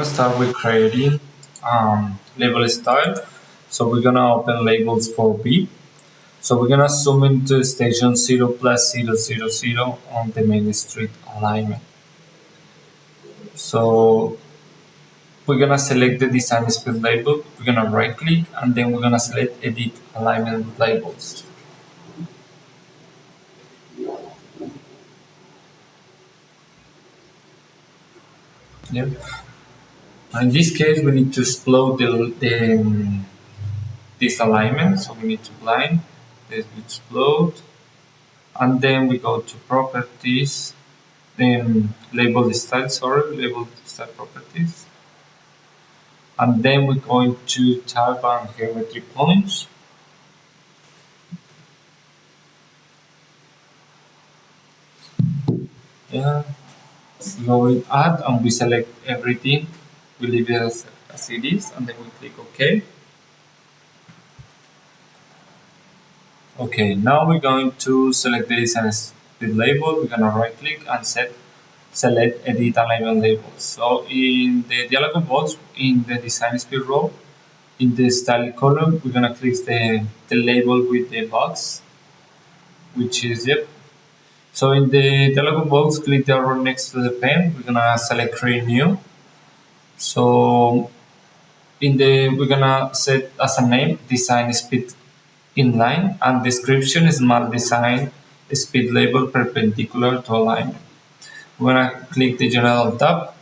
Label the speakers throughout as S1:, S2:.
S1: gonna start with creating label style. So we're gonna open labels for B. So we're gonna zoom into station 0 plus 0, 0, 0 on the main street alignment. So we're gonna select the design speed label. We're gonna right click and then we're gonna select edit alignment labels. Yep. In this case, we need to explode this alignment. So we need to blind this explode, and then we go to properties, then label style properties, and then we're going to type on geometry points. Yeah, we go with add and we select everything. We leave it as it is, and then we click OK. Okay, now we're going to select the design speed label. We're gonna right click and select edit alignment labels. So in the dialog box, in the design speed row, in the style column, we're gonna click the label with the box, which is yep. So in the dialog box, click the arrow next to the pen. We're gonna select create new. So we're gonna set as a name design speed inline and description is smart design speed label perpendicular to alignment. We're gonna click the general tab.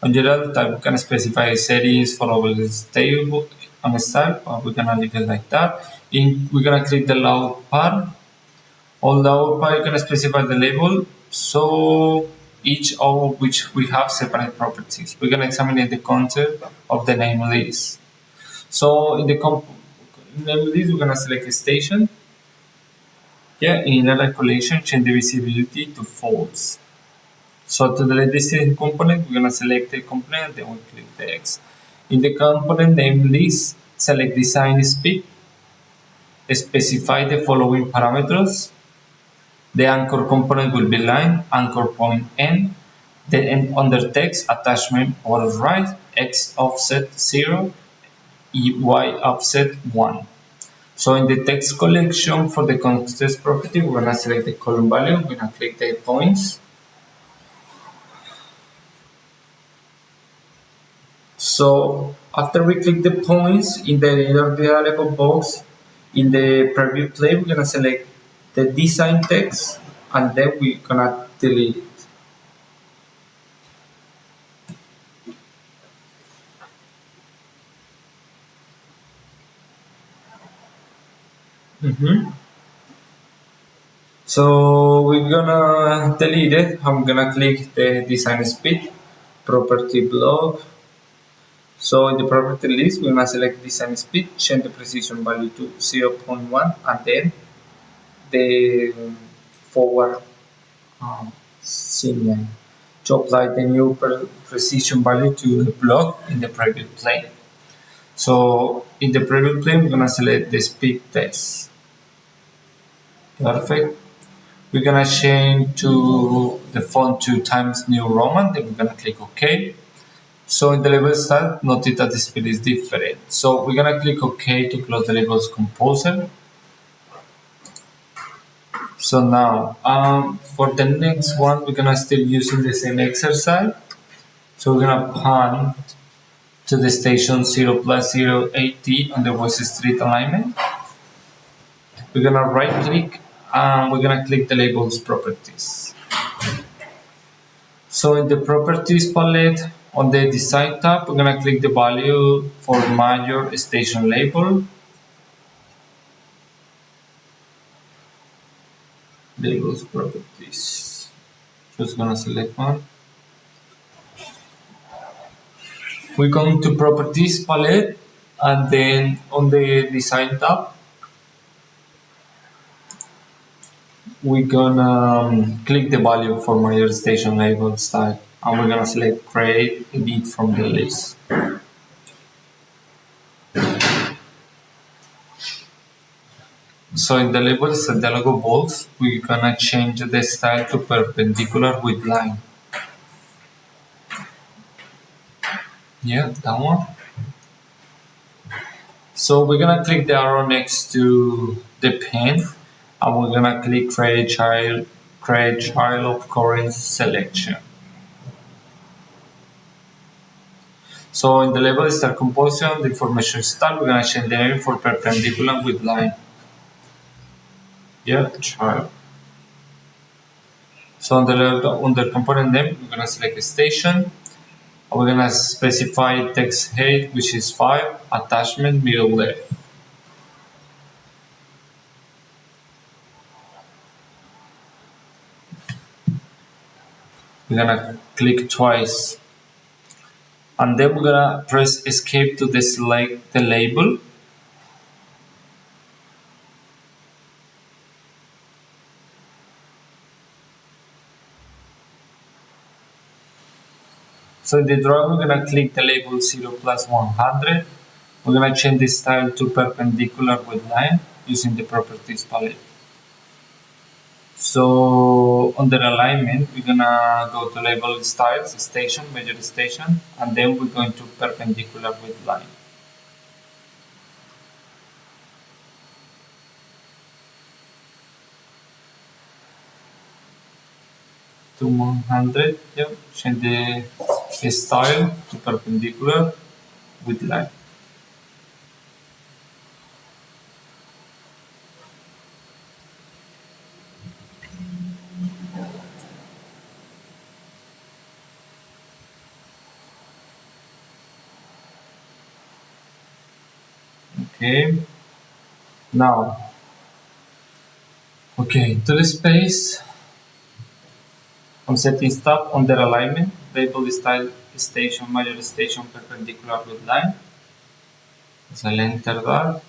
S1: On general tab, we can specify settings, followable style and style, but we're gonna leave it like that. We're gonna click the loud part. On loud part, you can specify the label. So each of which we have separate properties. We're gonna examine the content of the name list. So in the name list, we're gonna select a station. Yeah, in inner collection, change the visibility to false. So to delete this component, we're gonna select the component, then we click the X. In the component name list, select design speed, specify the following parameters. The anchor component will be line, anchor point N, then under text, attachment or right, X offset 0, Y offset 1. So in the text collection for the context property, we're gonna select the column value, we're gonna click the points. So after we click the points in the inner dialog box, in the preview play, we're gonna select the design text and then we're gonna delete it. So we're gonna delete it. I'm gonna click the design speed property block. So in the property list, we're gonna select design speed, change the precision value to 0.1, and then the forward signal to apply the new precision value to the block in the preview plane. So in the preview plane, we're gonna select the speed test. Perfect. We're gonna change to the font to Times New Roman, then we're gonna click OK. So in the label style, notice that the speed is different. So we're gonna click OK to close the labels composer. So now, for the next one, we're gonna still using the same exercise. So we're gonna pan to the station 0 plus 0 80 on the West Street alignment. We're gonna right click and we're gonna click the labels properties. So in the properties palette on the design tab, we're gonna click the value for major station label. Labels properties. Just gonna select one. We're going to properties palette and then on the design tab, we're gonna click the value for major station label style and we're gonna select create edit from the list. So in the labels dialog box, we're gonna change the style to perpendicular with line. Yeah, that one. So we're gonna click the arrow next to the pen, and we're gonna click create child of current selection. So in the label start composition, the information start, we're gonna change the name for perpendicular with line. Yeah, child. So on the left, under component name, we're gonna select station. We're gonna specify text height, which is 5, attachment middle left. We're gonna click twice. And then we're gonna press escape to select the label. So in the drawing, we're gonna click the label 0 plus 100. We're gonna change the style to perpendicular with line using the properties palette. So under alignment, we're gonna go to label styles, station, measure station, and then we're going to perpendicular with line. To 100, yep, change the style to perpendicular with line. Okay. Now, okay, to the space, on setting tab under alignment, label the style station, measure station perpendicular with line. So I'll enter that.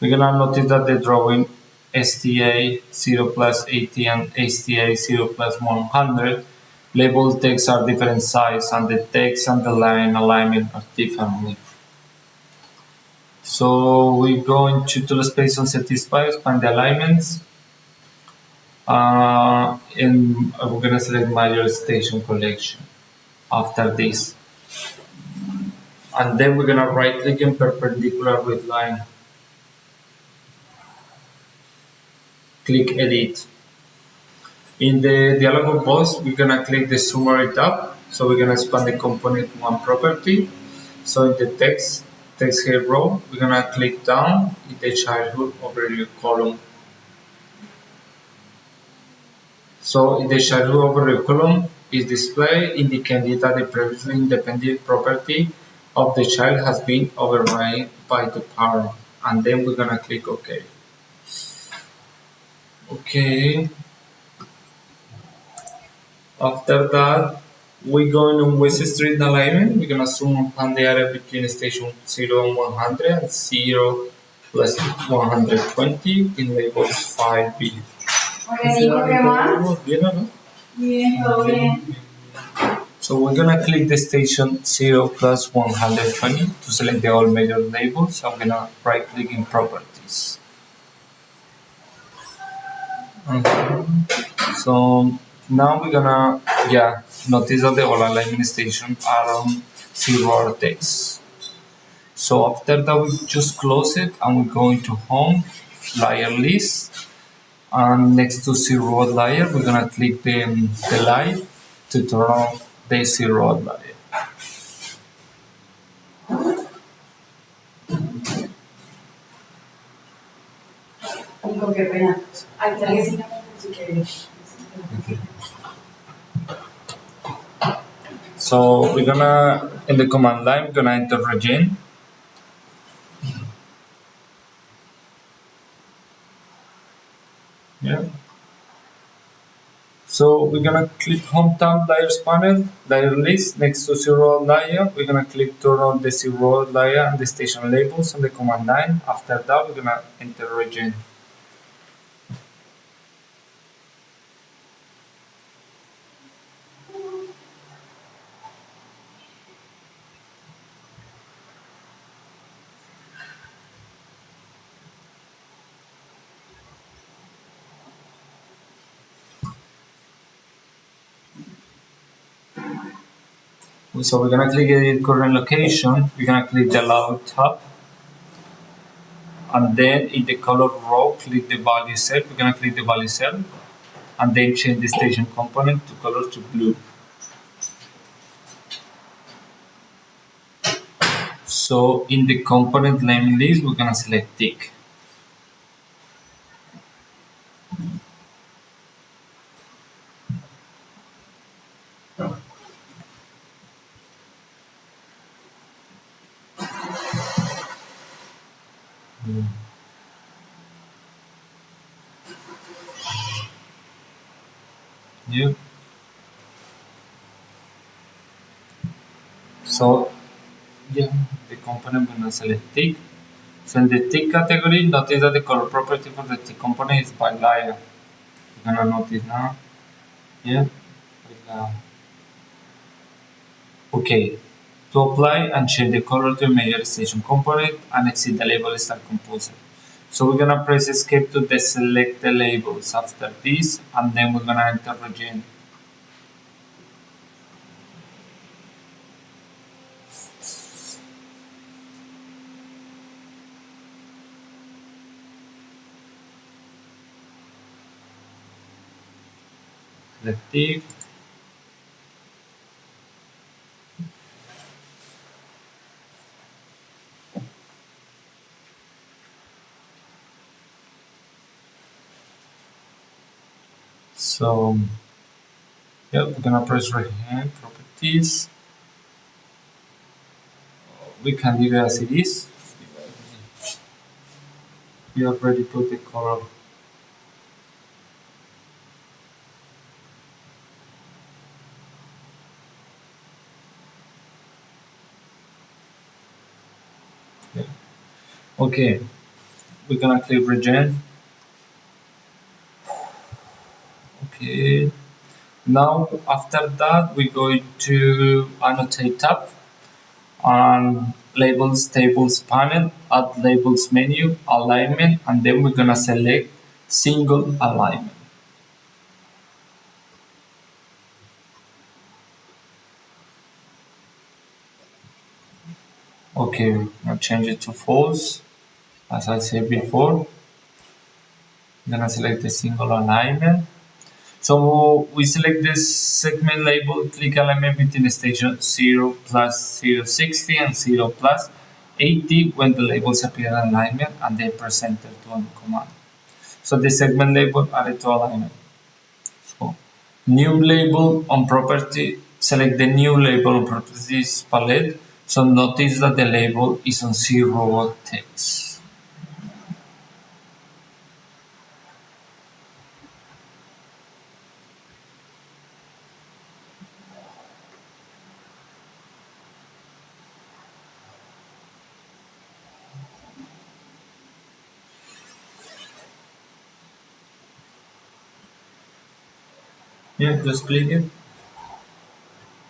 S1: We're gonna notice that the drawing STA 0 plus 80 and STA 0 plus 100 label text are different size and the text and the line alignment are differently. So we go into tool space on set display, expand the alignments, and we're gonna select major station collection after this. And then we're gonna right click in perpendicular with line. Click edit. In the dialog box, we're gonna click the summary tab. So we're gonna expand the component one property. So in the text here row, we're gonna click down in the childhood overview column. So in the childhood overview column is displayed indicating that the previously independent property of the child has been overridden by the parent. And then we're gonna click OK. Okay. After that, we're going on West Street alignment. We're gonna zoom on the area between station 0 and 100 and 0 plus 120 in labels 5B.
S2: Hola Nico, ¿qué más?
S1: Bien, ¿no?
S2: Bien, todo bien.
S1: So we're gonna click the station 0 plus 120 to select the all major labels. I'm gonna right click in properties. So now we're gonna notice that the all alignment station are on 0 text. So after that we just close it and we go into home, layer list, and next to 0 layer we're gonna click the light to turn on the 0 layer.
S2: Nico, qué pena. Hay traje si quieres.
S1: Okay. So we're gonna, in the command line, we're gonna enter region. Yeah. So we're gonna click home tab layers panel, layer list, next to 0 layer. We're gonna click turn on the 0 layer and the station labels on the command line. After that, we're gonna enter region. So we're gonna click edit current location. We're gonna click the layout tab, and then in the color row, click the value cell. We're gonna click the value cell, and then change the station component to color to blue. So in the component name list, we're gonna select tick. Yeah. So yeah, the component we're gonna select tick. So in the tick category, notice that the color property for the tick component is by layer. You're gonna notice now. Yeah. Okay. To apply and change the color to a major station component and exit the label style composer. So we're gonna press escape to deselect the labels after this, and then we're gonna enter region. Selective. So yeah, we're gonna press right here, properties. We can leave it as it is. We already put the color. Yeah. Okay, we're gonna click region. Okay. Now after that, we're going to annotate tab and labels tables panel, add labels menu, alignment, and then we're gonna select single alignment. Okay, I'll change it to false. As I said before, I'm gonna select the single alignment. So we select this segment label, click alignment between station 0 plus 060 and 0 plus 80 when the labels appear in alignment, and then press enter to run the command. So the segment label added to alignment. So new label on property, select the new label on properties palette. So notice that the label is on 0 text. Yeah, just click it.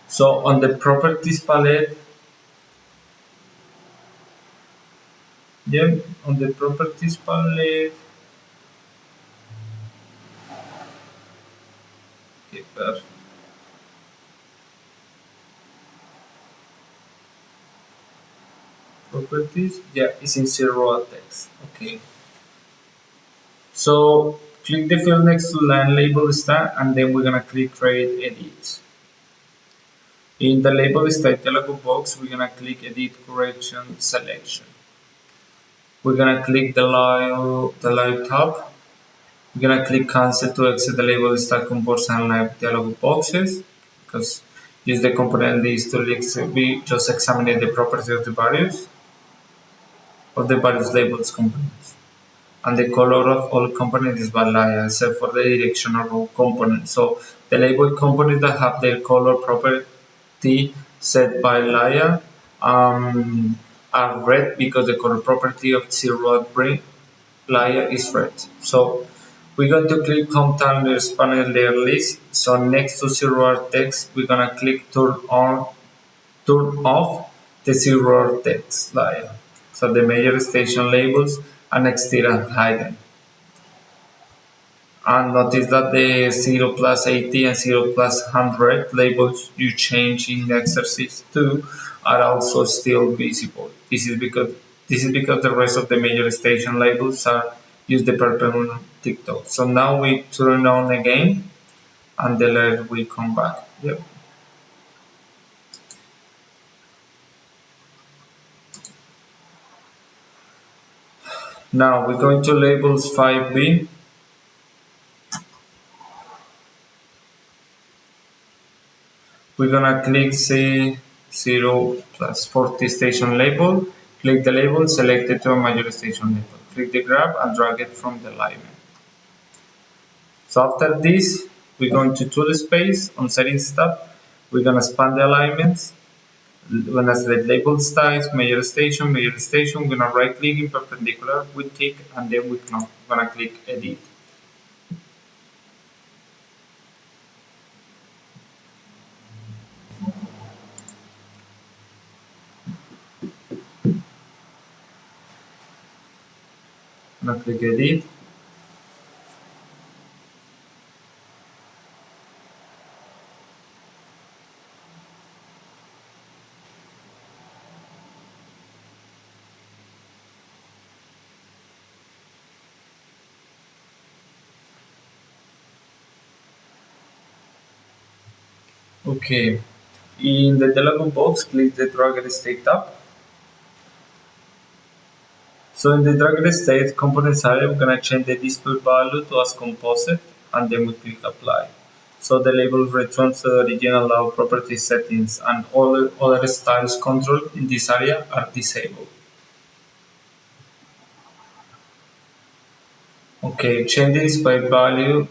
S1: So on the properties palette, yeah, on the properties palette, okay, perfect. Properties, yeah, it's in 0 text. Okay. So click the field next to line label star, and then we're gonna click create edit. In the label style dialog box, we're gonna click edit correction selection. We're gonna click the live tab. We're gonna click cancel to exit the label style composer and live dialog boxes, because use the component list to we just examine the properties of the various labels components. And the color of all components is vanilla except for the directional component. So the label components that have their color property set by layer are red because the color property of zero bring layer is red. So we're going to click hometown panel layer list. So next to zero text, we're gonna click turn off the zero text layer. So the major station labels are next and hidden. And notice that the 0 plus 80 and 0 plus 100 labels you change in exercise 2 are also still visible. This is because the rest of the major station labels are use the purple TikTok. So now we turn on again and the alert will come back. Yep. Now we're going to labels 5B. We're gonna click say 0 plus 40 station label. Click the label, select it to a major station label. Click the grab and drag it from the alignment. So after this, we're going to tool space on settings tab. We're gonna expand the alignments. We're gonna select label styles, major station, major station. We're gonna right click in perpendicular with tick and then we're gonna click edit. Gonna click edit. Okay. In the dialog box, click the drag state tab. So in the drag state components area, we're gonna change the display value to as composite and then we click apply. So the label returns to the original allow property settings and all other styles controlled in this area are disabled. Okay, change the display value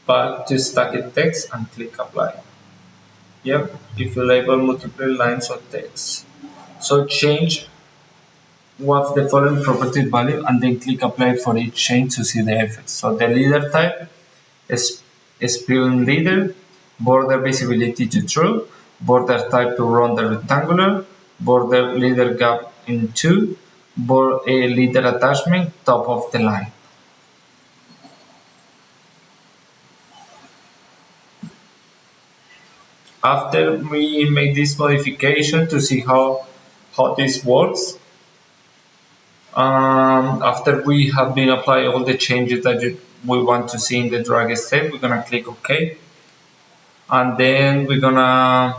S1: back to static text and click apply. Yep, if you label multiple lines of text. So change what's the following property value and then click apply for each change to see the effects. So the leader type is spelling leader, border visibility to true, border type to round the rectangular, border leader gap in two, leader attachment top of the line. After we make this modification to see how this works, after we have been applying all the changes that we want to see in the drag step, we're gonna click OK, and then we're gonna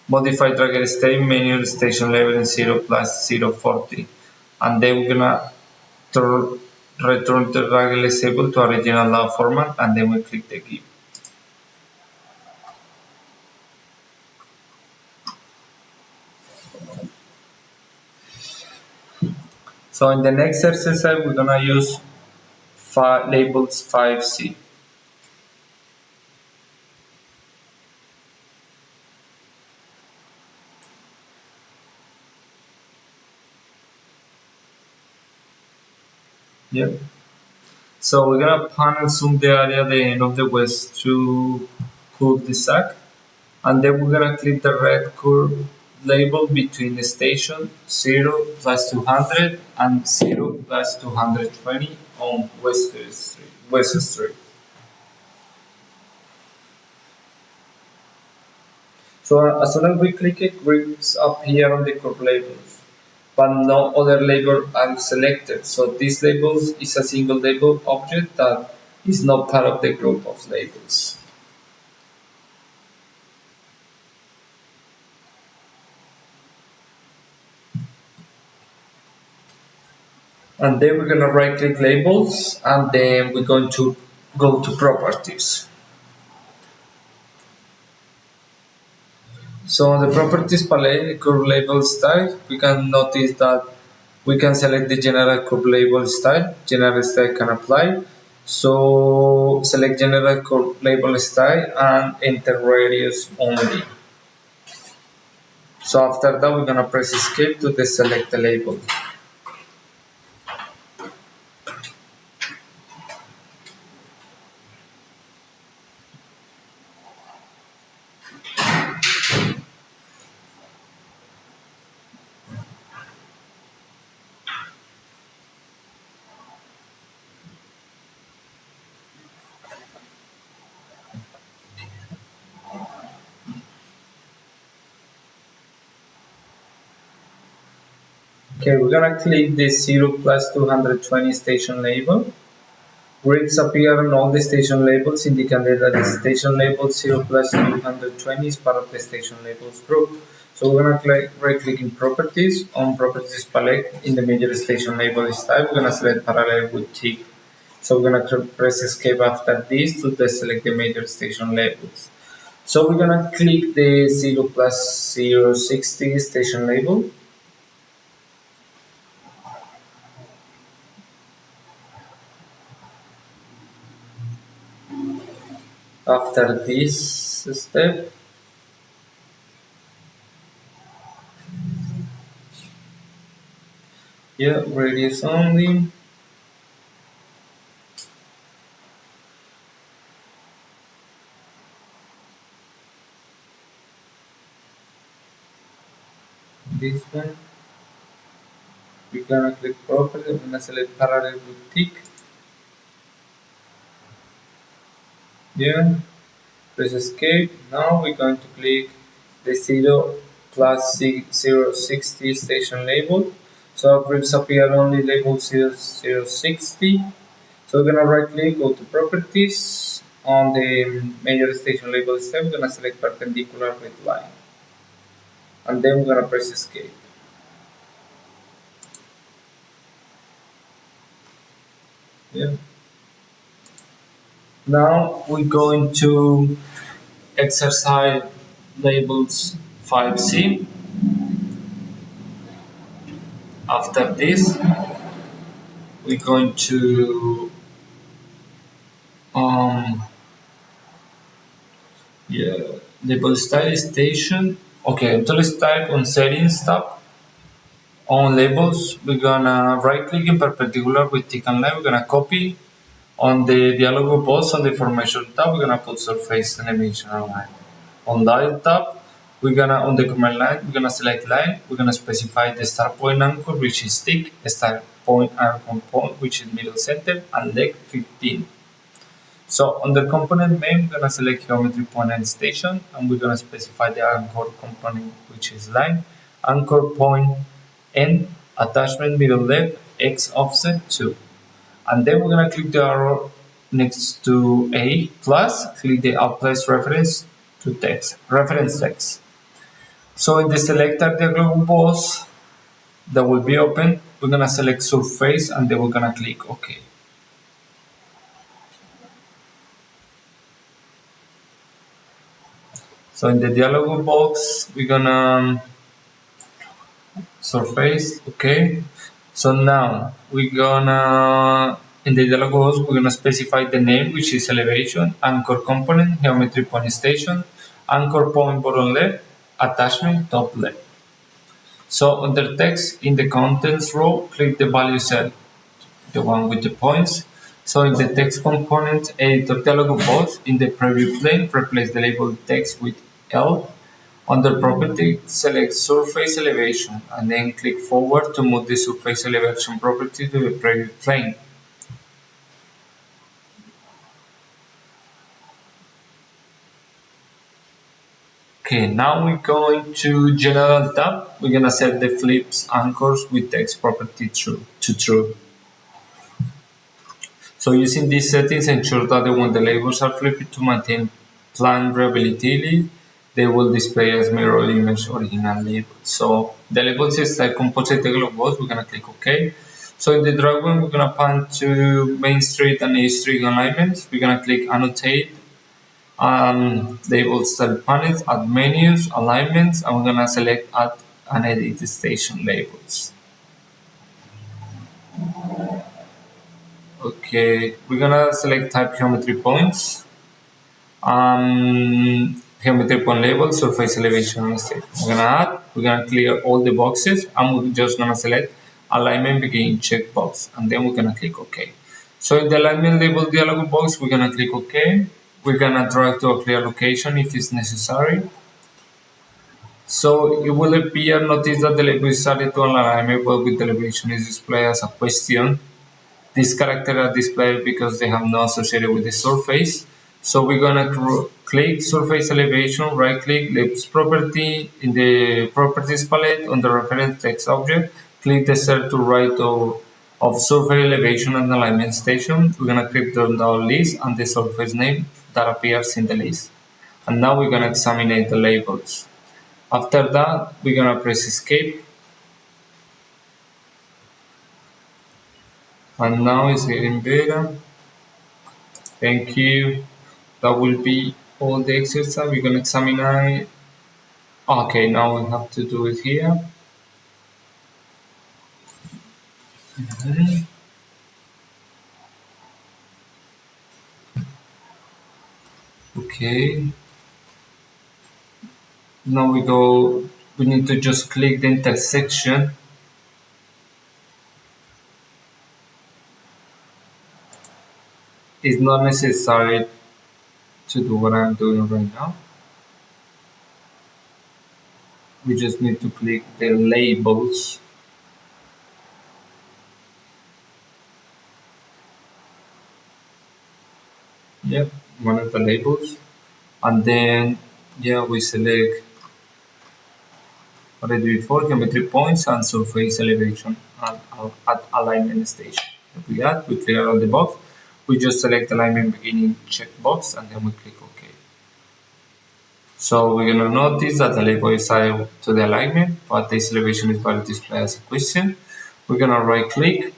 S1: modify drag state menu station level in 0 plus 040, and then we're gonna return the drag label to original law format, and then we click the keep. So in the next exercise, we're gonna use labels 5C. Yep. So we're gonna pan and zoom the area at the end of the west to curve the sack, and then we're gonna click the red curve label between the station 0 plus 200 and 0 plus 220 on West Street. West Street. So as soon as we click it, groups appear on the curve labels, but no other label are selected. So this label is a single label object that is not part of the group of labels. And then we're going to right click labels and then we're going to go to properties. So on the properties palette, curve label style, we can notice that we can select the general curve label style. General style can apply. So select general curve label style and enter radius only. So after that, we're going to press escape to deselect the label. Okay, we're gonna click the 0 plus 220 station label. Grids appear on all the station labels, indicating that the station label 0 plus 220 is part of the station labels group. So we're gonna right click in properties. On properties palette in the major station label style, we're gonna select parallel with tick. So we're gonna press escape after this to deselect the major station labels. So we're gonna click the 0 plus 060 station label. After this step, yeah, radius only. This one. We're gonna click property, we're gonna select parallel with tick. Yeah, press escape. Now we're going to click the 0 plus 060 station label. So grids appear only label 0060. So we're gonna right click, go to properties. On the major station label step, we're gonna select perpendicular with line. And then we're gonna press escape. Yeah. Now we're going to exercise labels 5C. After this, we're going to um, yeah, label style station. Okay, until it's type on settings tab. On labels, we're gonna right click in perpendicular with tick and line. We're gonna copy. On the dialog box on the formation tab, we're gonna put surface animation line. On that tab, we're gonna on the command line, we're gonna select line. We're gonna specify the start point anchor, which is tick, start point anchor point, which is middle center, and leg 15. So under component main, we're gonna select geometry point and station, and we're gonna specify the anchor component, which is line, anchor point, end, attachment middle left, x offset 2. And then we're gonna click the arrow next to A plus, click the outplace reference to text, reference text. So in the selector dialog box that will be open, we're gonna select surface and then we're gonna click OK. So in the dialog box, we're gonna surface, okay. So now we're gonna in the dialog box we're gonna specify the name, which is elevation, anchor component, geometry point station, anchor point bottom left, attachment top left. So under text in the contents row, click the value cell, the one with the points. So in the text component editor dialog box in the preview plane, replace the label text with L. Under property, select surface elevation and then click forward to move the surface elevation property to the preview plane. Okay, now we're going to general tab. We're gonna set the flips anchors with text property true to true. So using these settings, ensure that when the labels are flipped to maintain plan reliability, they will display as mirror image original labels. So the labels is like composite dialog box. We're gonna click OK. So in the drawing, we're gonna pan to Main Street and A Street alignments. We're gonna click annotate, label style panels, add menus, alignments, and we're gonna select add and edit the station labels. Okay, we're gonna select type geometry points, geometry point label, surface elevation and state. We're gonna clear all the boxes and we're just gonna select alignment begin checkbox and then we're gonna click OK. So in the alignment label dialog box, we're gonna click OK. We're gonna drag to a clear location if it's necessary. So it will appear, notice that the label is started to alignment, but with the elevation is displayed as a question. These characters are displayed because they have not associated with the surface. So we're gonna click surface elevation, right click, labels property in the properties palette on the reference text object, click the cell to right of surface elevation and alignment station. We're gonna click on the list and the surface name that appears in the list. And now we're gonna examine the labels. After that, we're gonna press escape. And now it's getting better. Thank you. That will be all the exercise. We're gonna examine it. Okay, now we have to do it here. Okay. Now we need to just click the intersection. It's not necessary to do what I'm doing right now. We just need to click the labels. Yep, one of the labels. And then, yeah, we select what I did before, geometry points and surface elevation at alignment station. If we add, we clear all the box. We just select alignment beginning checkbox and then we click OK. So we're gonna notice that the label is assigned to the alignment, but this elevation is valid displayed as a question. We're gonna right click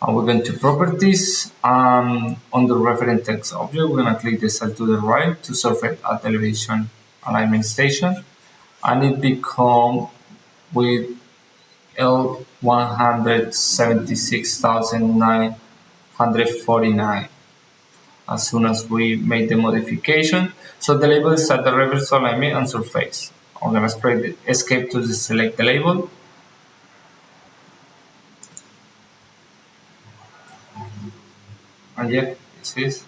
S1: and we're going to properties. On the reference text object, we're gonna click the cell to the right to surface at elevation alignment station, and it become with L176,949 as soon as we made the modification. So the label is at the reverse alignment and surface. I'm gonna press escape to select the label. And yeah, this is